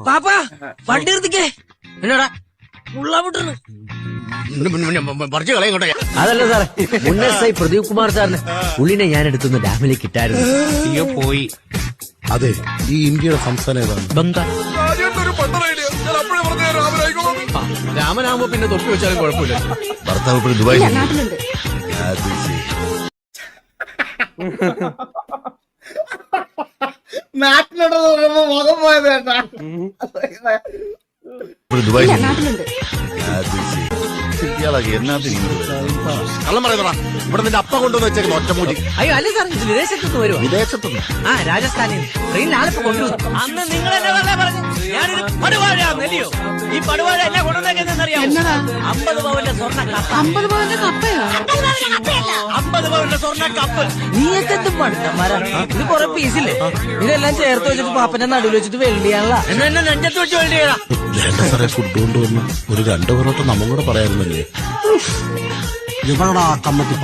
പാപ്പാ വണ്ടി നിർത്തിക്കേ എന്നോടാ ഉള്ള വിട്ടു പറിച്ചു കളയും. അതല്ല സാറേ, മുൻ SI പ്രദീപ് കുമാർ സാറിന് പുള്ളിനെ ഞാൻ എടുത്തുന്ന ഡാമിലേക്ക് ഇട്ടായിരുന്നു. പോയി. അതെ, ഈ ഇന്ത്യയുടെ സംസ്ഥാനം ഏതാണ്? ബംഗാൾ. രാമനാകുമ്പോ പിന്നെ തൊപ്പി വെച്ചാലും കുഴപ്പമില്ല. ഭർത്താവ് ഇപ്പോൾ ദുബായ്. നാട്ടിലോട്ട് മുഖം പോയത് കേട്ടാ. ദുബായ് കള്ളം പറയുന്നടാ. ഇവിടെ നിന്റെ അപ്പ കൊണ്ടുവന്ന് വെച്ചേക്കുന്ന ഒറ്റമൂലി. അയ്യോ അല്ല സാർ, ഇത് വിദേശത്തുനിന്ന് വരുവാ. വിദേശത്തുനിന്ന്? ആ, രാജസ്ഥാനിൽ ട്രെയിനിൽ ആളിപ്പോ കൊണ്ടുവന്നു. അന്ന് നിങ്ങൾ എന്നെ വെറുതെ പറഞ്ഞു ഞാനൊരു പടുവാഴാന്നല്ലയോ? ഈ പടുവാഴ എന്നെ കൊണ്ടുവന്നേക്കെന്നറിയാമോ? 50 പവന്റെ സ്വർണ്ണ കപ്പ. 50 പവന്റെ കപ്പയോ? 50 പവന്റെ സ്വർണ്ണ കപ്പ്. നീയൊക്കെ എന്തും പഠിത്തന്മാരാ. ഇത് കൊറേ പീസില്ലേ, ഇതെല്ലാം ചേർത്ത് വെച്ചിട്ട് പാപ്പന്റെ നടുവിൽ വെച്ചിട്ട് വെള്ളിയാണല്ലോ. എന്നെ നെഞ്ചത്ത് വെച്ച് വേണ്ടിയടാ. വേണ്ട സാറേ, ഫുഡ് കൊണ്ടുവന്ന് ഒരു 2 പൊറോട്ട നമ്മളും കൂടെ പറയാറുന്നല്ലേ. ഇവരുടെ ആ കമ്മത്തി